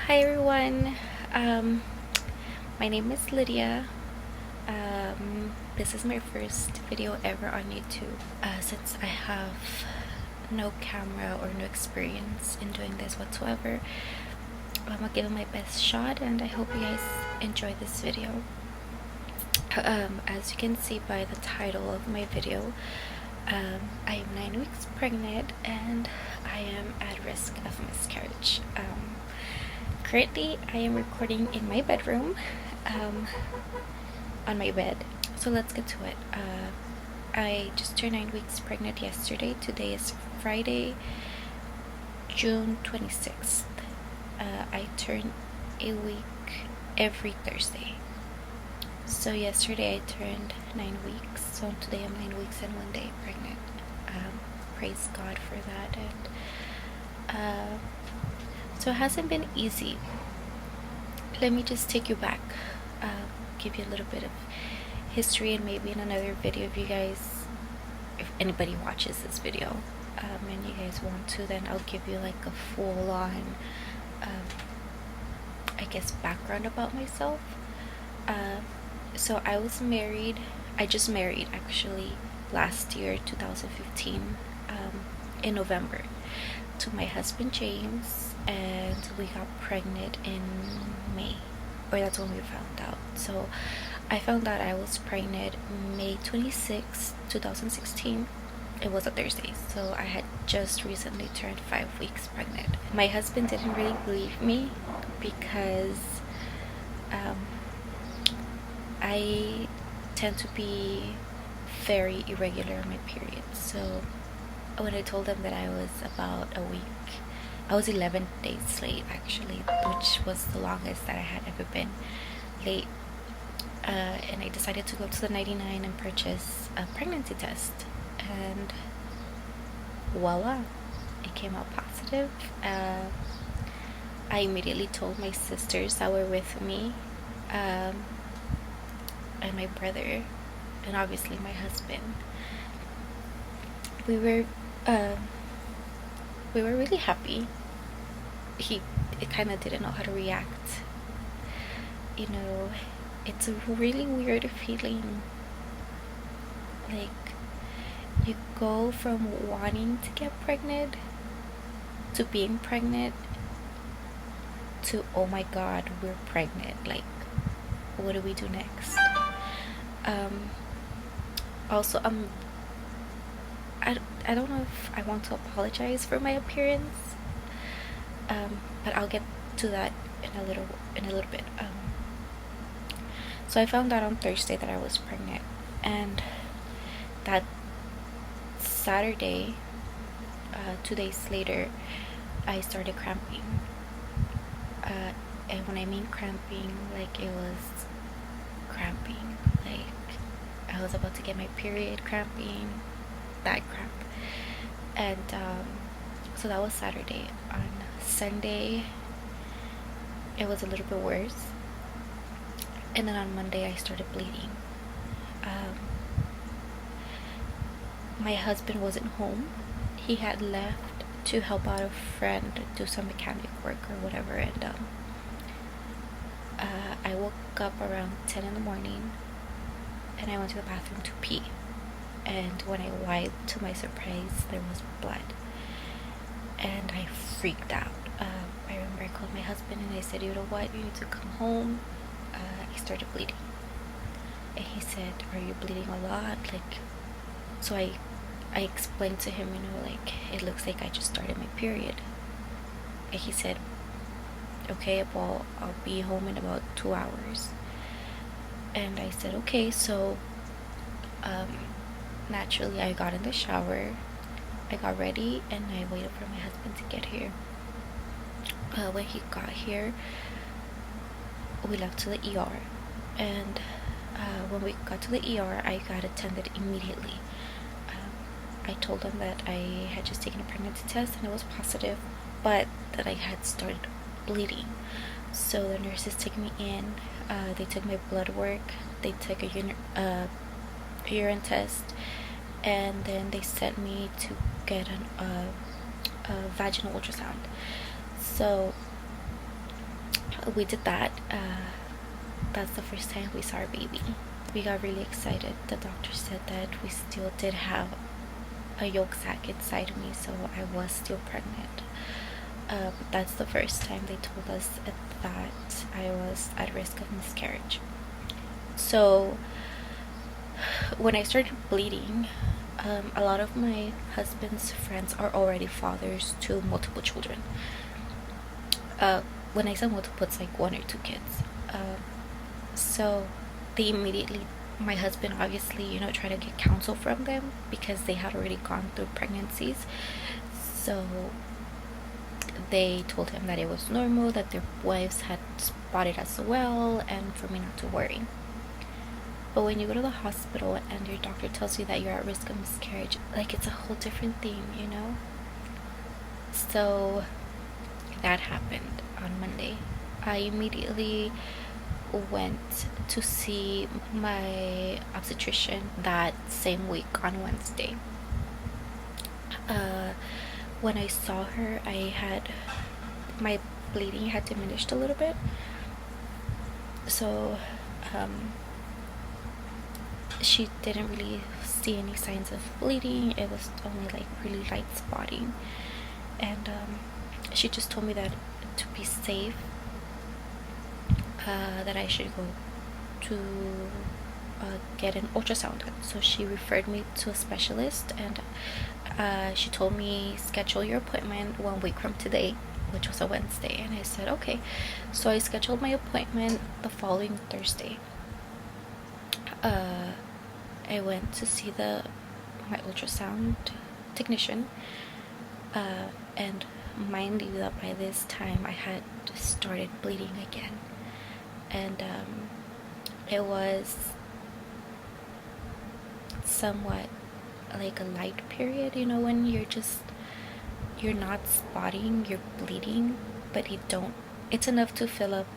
Hi everyone. My name is Lydia. This is my first video ever on YouTube. Since I have no camera or no experience in doing this whatsoever, I'm gonna give it my best shot, and I hope you guys enjoy this video. As you can see by the title of my video, I am 9 weeks pregnant and I am at risk of miscarriage. Currently, I am recording in my bedroom, on my bed. So let's get to it. I just turned 9 weeks pregnant yesterday. Today is Friday, June 26th. I turn a week every Thursday. So yesterday I turned 9 weeks. So today I'm 9 weeks and 1 day pregnant. Praise God for that. And so it hasn't been easy. Let me just take you back, give you a little bit of history, and maybe in another video, if anybody watches this video, and you guys want to, then I'll give you like a full-on, I guess, background about myself. So I just married actually last year, 2015, in November, to my husband James, and we got pregnant in May, or that's when we found out. So I found out I was pregnant May 26, 2016. It was a Thursday, so I had just recently turned 5 weeks pregnant. My husband didn't really believe me because I tend to be very irregular in my periods. So when I told him that I was about a week, I was 11 days late actually, which was the longest that I had ever been late. And I decided to go to the 99 and purchase a pregnancy test, and voila, it came out positive. I immediately told my sisters that were with me, and my brother, and obviously my husband. We were really happy. He kind of didn't know how to react. You know, it's a really weird feeling. Like, you go from wanting to get pregnant to being pregnant to, oh my god, we're pregnant. Like, what do we do next? Also, I don't know if I want to apologize for my appearance, but I'll get to that in a little bit. So I found out on Thursday that I was pregnant, and that Saturday, 2 days later, I started cramping. And when I mean cramping, like, it was cramping. Like, I was about to get my period, cramping, that cramp. And so that was Saturday. On Sunday, it was a little bit worse, and then on Monday I started bleeding. My husband wasn't home. He had left to help out a friend, do some mechanic work or whatever, and I woke up around 10 in the morning, and I went to the bathroom to pee. And when I wiped, to my surprise, there was blood, and I freaked out. I remember I called my husband and I said, you know what, you need to come home. I started bleeding, and he said, are you bleeding a lot? Like, so I explained to him, like, it looks like I just started my period. And he said, okay, well, I'll be home in about 2 hours. And I said, okay. So naturally, I got in the shower, I got ready, and I waited for my husband to get here. When he got here, we left to the ER, and when we got to the ER, I got attended immediately. I told them that I had just taken a pregnancy test and it was positive, but that I had started bleeding. So the nurses took me in, they took my blood work, they took a urine test, and then they sent me to get a vaginal ultrasound. So we did that. That's the first time we saw our baby. We got really excited. The doctor said that we still did have a yolk sac inside me, so I was still pregnant. That's the first time they told us that I was at risk of miscarriage. So when I started bleeding, a lot of my husband's friends are already fathers to multiple children. When I say multiple, it's like 1 or 2 kids. So they immediately, my husband obviously, tried to get counsel from them because they had already gone through pregnancies. So they told him that it was normal, that their wives had spotted as well, and for me not to worry. But when you go to the hospital and your doctor tells you that you're at risk of miscarriage, like, it's a whole different thing, So that happened on Monday. I immediately went to see my obstetrician that same week on Wednesday. When I saw her, my bleeding had diminished a little bit. So she didn't really see any signs of bleeding. It was only like really light spotting, and she just told me that to be safe, that I should go to get an ultrasound done. So she referred me to a specialist, and she told me, schedule your appointment 1 week from today, which was a Wednesday. And I said okay. So I scheduled my appointment the following Thursday. I went to see my ultrasound technician, and mind you that by this time I had started bleeding again, and it was somewhat like a light period, when you're not spotting, you're bleeding, but it's enough to fill up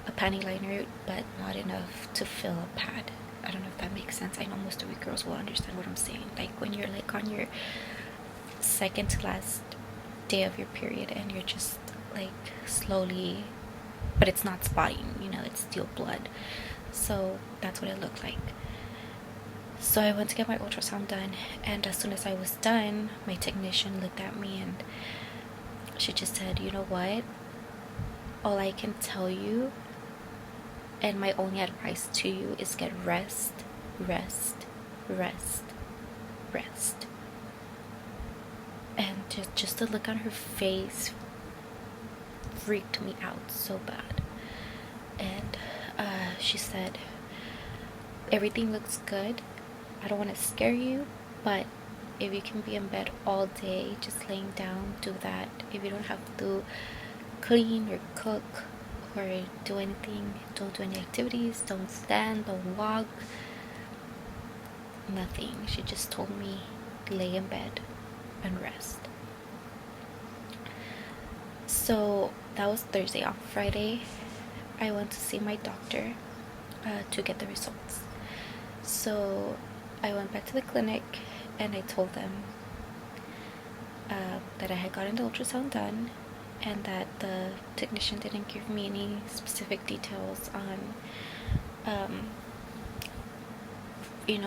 a panty liner, but not enough to fill a pad. I don't know if that makes sense. I know most of you girls will understand what I'm saying. Like when you're like on your second to last day of your period and you're just like slowly, but it's not spotting, it's still blood. So that's what it looked like. So I went to get my ultrasound done, and as soon as I was done, my technician looked at me and she just said, you know what, all I can tell you and my only advice to you is get rest, rest, rest, rest. And just the look on her face freaked me out so bad. And she said, everything looks good. I don't want to scare you, but if you can be in bed all day just laying down, do that. If you don't have to clean or cook or do anything, don't do any activities, don't stand, don't walk, nothing. She just told me lay in bed and rest. So that was Thursday. On Friday I went to see my doctor to get the results. So I went back to the clinic and I told them that I had gotten the ultrasound done and that the technician didn't give me any specific details on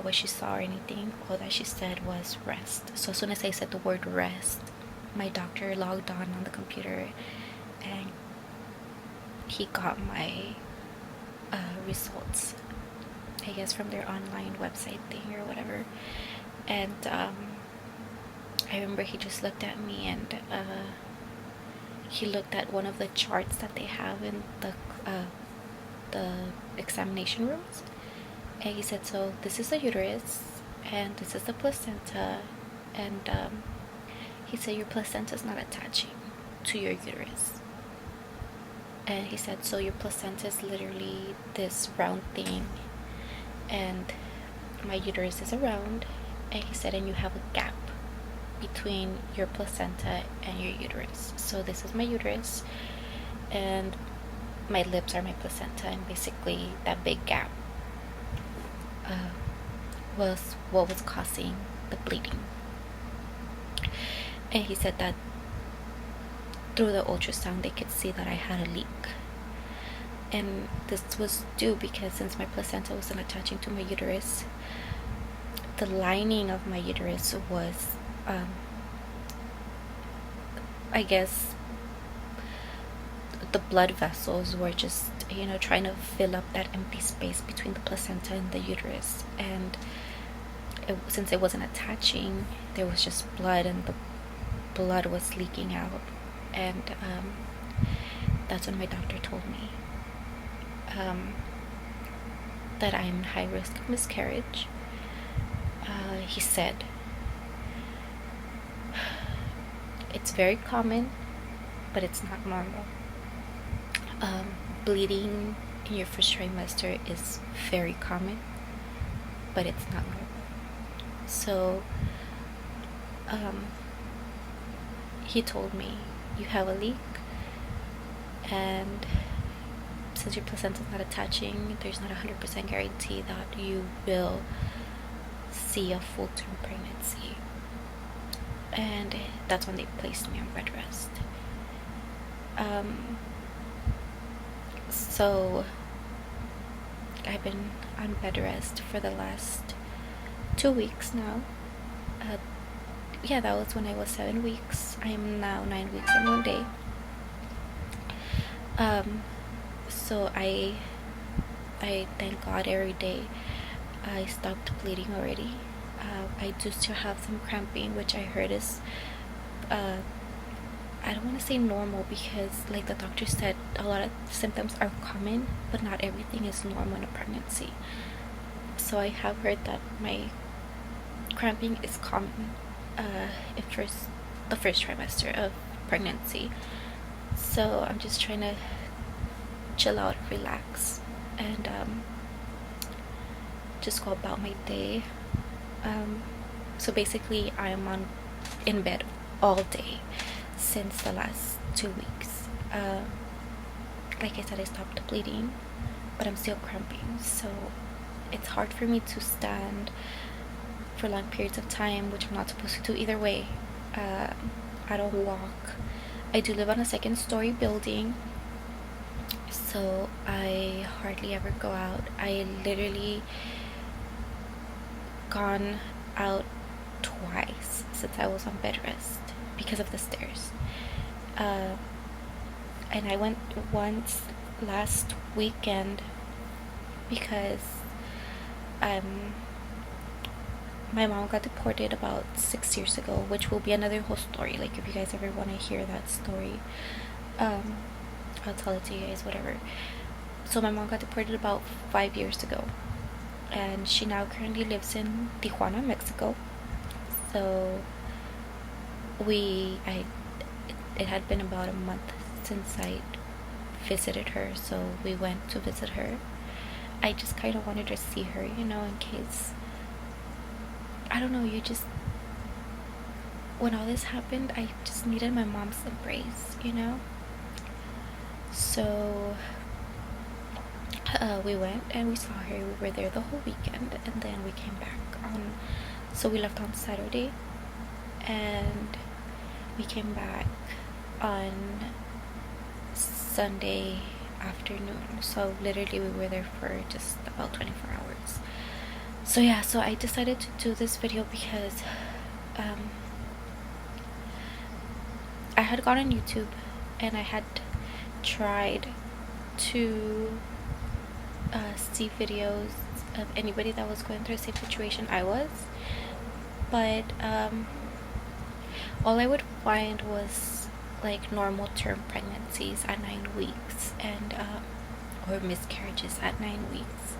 what she saw or anything. All that she said was rest. So as soon as I said the word rest, my doctor logged on the computer and he got my results, I guess from their online website thing or whatever. And I remember he just looked at me and he looked at one of the charts that they have in the examination rooms, and he said, so this is the uterus and this is the placenta, and he said your placenta is not attaching to your uterus. And he said, so your placenta is literally this round thing and my uterus is around. And he said, and you have a gap between your placenta and your uterus. So this is my uterus and my lips are my placenta, and basically that big gap was what was causing the bleeding. And he said that through the ultrasound they could see that I had a leak. And this was due because since my placenta wasn't attaching to my uterus, the lining of my uterus was, I guess, the blood vessels were just, trying to fill up that empty space between the placenta and the uterus. And since it wasn't attaching, there was just blood, and the blood was leaking out. And that's when my doctor told me that I'm in high risk of miscarriage. He said it's very common, but it's not normal. Bleeding in your first trimester is very common, but it's not normal. So he told me, you have a leak, and since your placenta is not attaching, there's not 100% guarantee that you will see a full-term pregnancy. And that's when they placed me on bed rest. So I've been on bed rest for the last 2 weeks now. That was when I was 7 weeks. I am now 9 weeks and 1 day. So I thank God every day I stopped bleeding already. I do still have some cramping, which I heard is I don't want to say normal, because like the doctor said, a lot of symptoms are common, but not everything is normal in a pregnancy. So I have heard that my cramping is common in the first trimester of pregnancy. So I'm just trying to chill out, relax, and just go about my day. So basically I'm in bed all day since the last 2 weeks. Like I said, I stopped bleeding, but I'm still cramping, so it's hard for me to stand for long periods of time, which I'm not supposed to do either way. I don't walk. I do live on a second-story building, so I hardly ever go out. I literally gone out twice since I was on bed rest because of the stairs. And I went once last weekend because my mom got deported about 6 years ago, which will be another whole story. Like, if you guys ever want to hear that story, I'll tell it to you guys, whatever. So my mom got deported about 5 years ago, and she now currently lives in Tijuana, Mexico. So it had been about a month since I visited her, so we went to visit her. I just kind of wanted to see her, in case, I don't know, when all this happened, I just needed my mom's embrace, So we went and we saw her. We were there the whole weekend, and then we came back so we left on Saturday, and we came back on Sunday afternoon. So literally we were there for just about 24 hours. So I decided to do this video because I had gone on YouTube and I had tried to see videos of anybody that was going through the same situation I was, but all I would find was like normal term pregnancies at 9 weeks and or miscarriages at 9 weeks.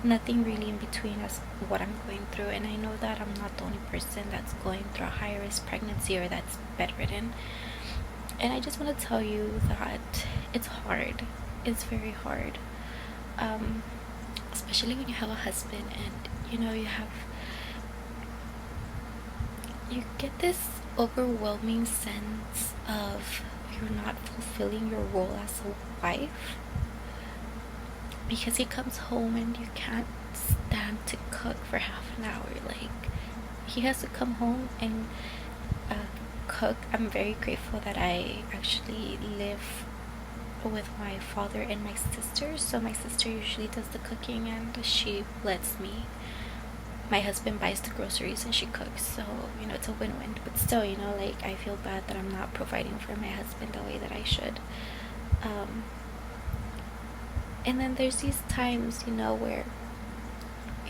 Nothing really in between as what I'm going through. And I know that I'm not the only person that's going through a high risk pregnancy or that's bedridden. And I just want to tell you that it's hard. It's very hard, especially when you have a husband and you get this overwhelming sense of you're not fulfilling your role as a wife, because he comes home and you can't stand to cook for half an hour. Like, he has to come home and cook. I'm very grateful that I actually live with my father and my sister. So my sister usually does the cooking and she lets me. My husband buys the groceries and she cooks, so it's a win-win. But still, like, I feel bad that I'm not providing for my husband the way that I should. And then there's these times, where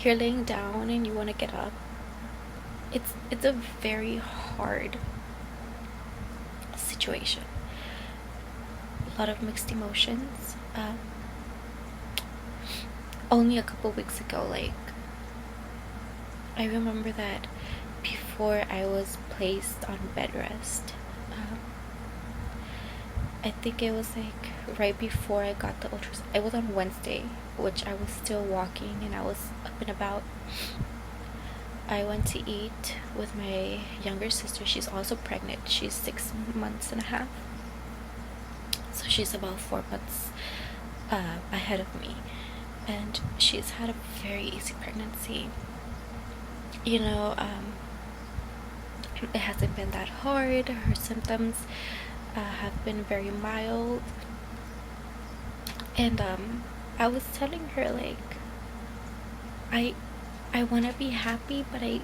you're laying down and you want to get up. It's a very hard situation. A lot of mixed emotions. Only a couple weeks ago, like, I remember that before I was placed on bed rest, I think it was like right before I got the ultrasound. It was on Wednesday, which I was still walking and I was up and about. I went to eat with my younger sister. She's also pregnant. She's 6 months and a half. So she's about 4 months ahead of me. And she's had a very easy pregnancy. It hasn't been that hard. Her symptoms have been very mild. And I was telling her, like, I want to be happy, but I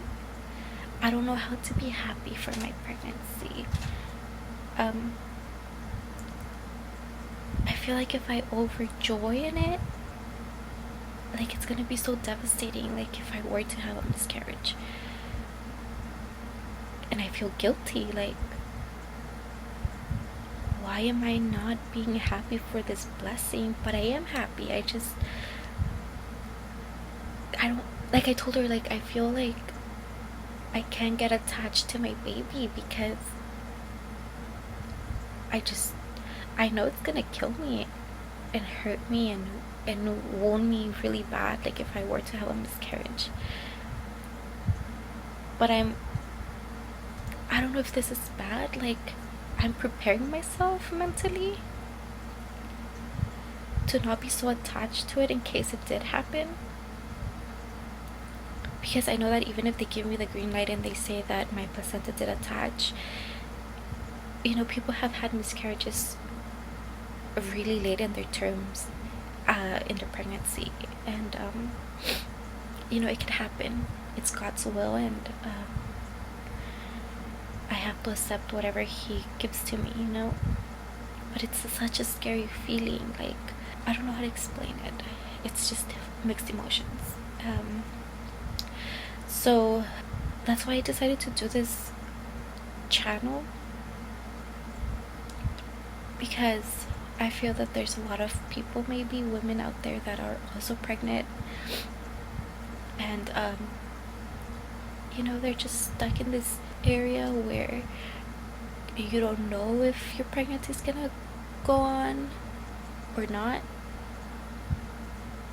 don't know how to be happy for my pregnancy. I feel like if I overjoy in it, like, it's gonna be so devastating, like, if I were to have a miscarriage. And I feel guilty, like, why am I not being happy for this blessing? But I am happy. I don't, like, I told her, like, I feel like I can't get attached to my baby because I know it's gonna kill me and hurt me and wound me really bad, like, if I were to have a miscarriage. But I don't know if this is bad, like, I'm preparing myself mentally to not be so attached to it in case it did happen. Because I know that even if they give me the green light and they say that my placenta did attach, people have had miscarriages really late in their terms, in their pregnancy. And, it can happen. It's God's will, and I have to accept whatever He gives to me, But it's such a scary feeling, like, I don't know how to explain it. It's just mixed emotions. So that's why I decided to do this channel, because I feel that there's a lot of people, maybe women out there, that are also pregnant, and they're just stuck in this area where you don't know if your pregnancy is gonna go on or not.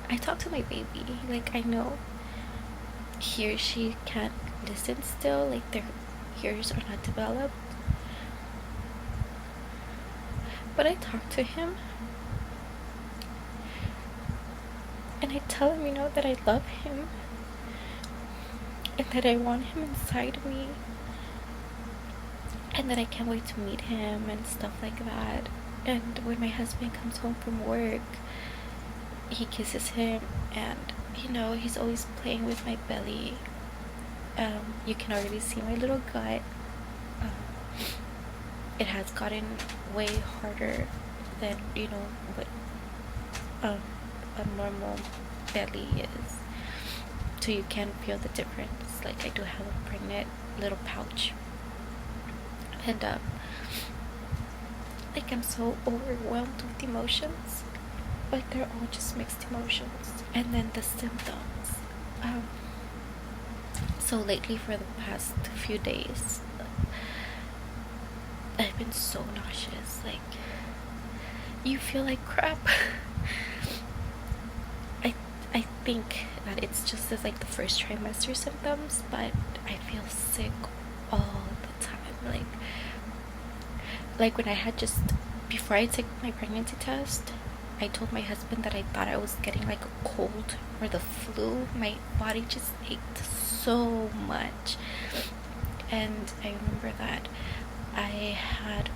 I talk to my baby, like, I know he or she can't listen still, like, their ears are not developed, but I talk to him and I tell him, that I love him and that I want him inside me and that I can't wait to meet him and stuff like that. And when my husband comes home from work, he kisses him, and he's always playing with my belly. You can already see my little gut. It has gotten way harder than what a normal belly is, so you can feel the difference. Like, I do have a pregnant little pouch, and like, I'm so overwhelmed with emotions. Like, they're all just mixed emotions. And then the symptoms. So lately, for the past few days, I've been so nauseous. Like, you feel like crap. I think that it's just as, like, the first trimester symptoms, but I feel sick all the time. Like when I had before I took my pregnancy test, I told my husband that I thought I was getting, like, a cold or the flu. My body just ached so much. And I remember that I had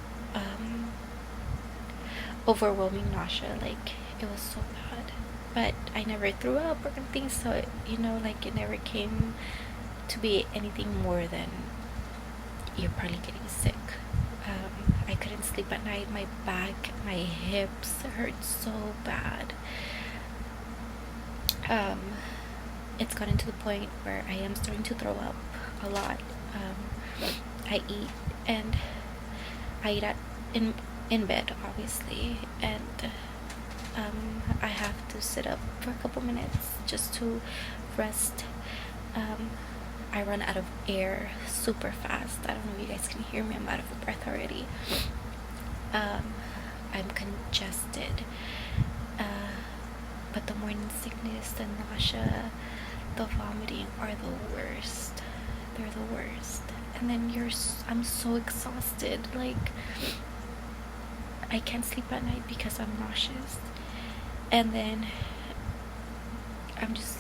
overwhelming nausea. Like, it was so bad, but I never threw up or anything, so you know, like, it never came to be anything more than you're probably getting sick. I couldn't sleep at night. My back, my hips hurt so bad. It's gotten to the point where I am starting to throw up a lot. I eat, and I eat in bed, obviously, and I have to sit up for a couple minutes just to rest. I run out of air super fast. I don't know if you guys can hear me. I'm out of breath already. I'm congested. But the morning sickness, the nausea, the vomiting are the worst. They're the worst. And then I'm so exhausted. Like, I can't sleep at night because I'm nauseous. And then I'm just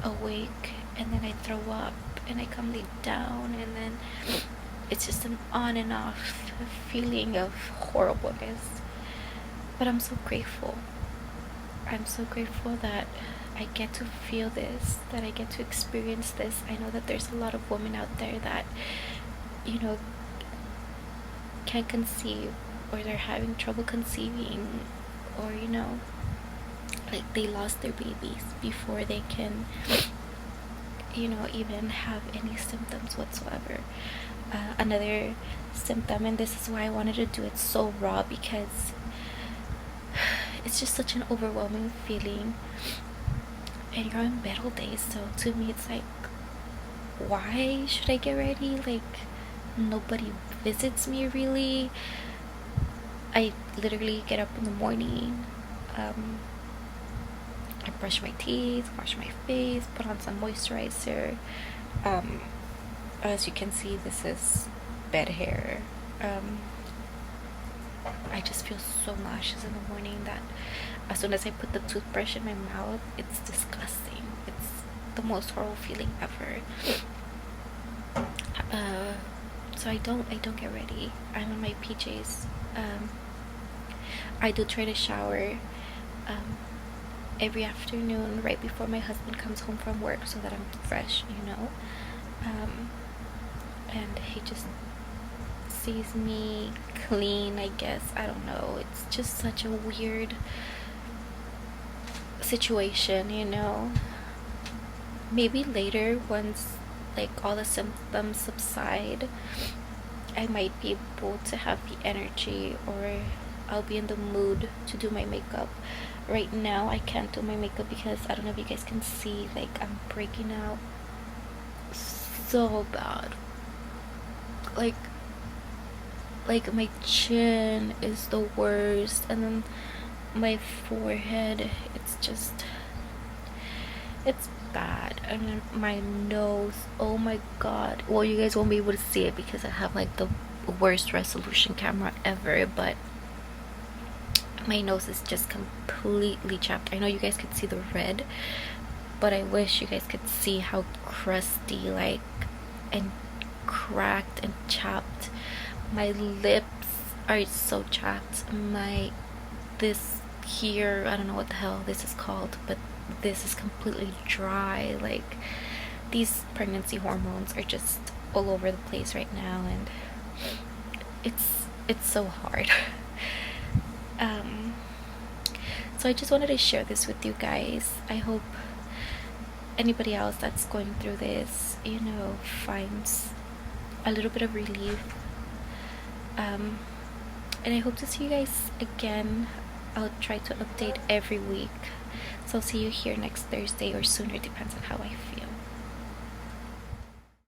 awake, and then I throw up, and I come lay down, and then it's just an on and off feeling of horribleness. But I'm so grateful. I'm so grateful that I get to feel this, that I get to experience this. I know that there's a lot of women out there that, you know, can't conceive, or they're having trouble conceiving, or, you know, like, they lost their babies before they can, you know, even have any symptoms whatsoever. Another symptom, and this is why I wanted to do it so raw, because it's just such an overwhelming feeling, and you're in bed all day. So to me, it's like, why should I get ready? Like, nobody visits me, really. I literally get up in the morning, I brush my teeth, wash my face, put on some moisturizer. As you can see, this is bed hair. I just feel so nauseous in the morning that as soon as I put the toothbrush in my mouth, it's disgusting. It's the most horrible feeling ever. So I don't get ready. I'm in my PJs. I do try to shower every afternoon right before my husband comes home from work, so that I'm fresh, you know. And he just sees me clean, I guess. I don't know. It's just such a weird situation, you know. Maybe later, once like all the symptoms subside, I might be able to have the energy, or I'll be in the mood to do my makeup. Right now I can't do my makeup because I don't know if you guys can see, like, I'm breaking out so bad. Like my chin is the worst, and then my forehead, it's bad. And then my nose, oh my god. Well, you guys won't be able to see it because I have like the worst resolution camera ever, but my nose is just completely chapped. I know you guys could see the red, but I wish you guys could see how crusty, like, and cracked and chapped my lips are. So chapped. This here, I don't know what the hell this is called, but this is completely dry. Like, these pregnancy hormones are just all over the place right now, and it's so hard. So I just wanted to share this with you guys. I hope anybody else that's going through this, you know, finds a little bit of relief. And I hope to see you guys again. I'll try to update every week, so I'll see you here next Thursday or sooner, depends on how I feel.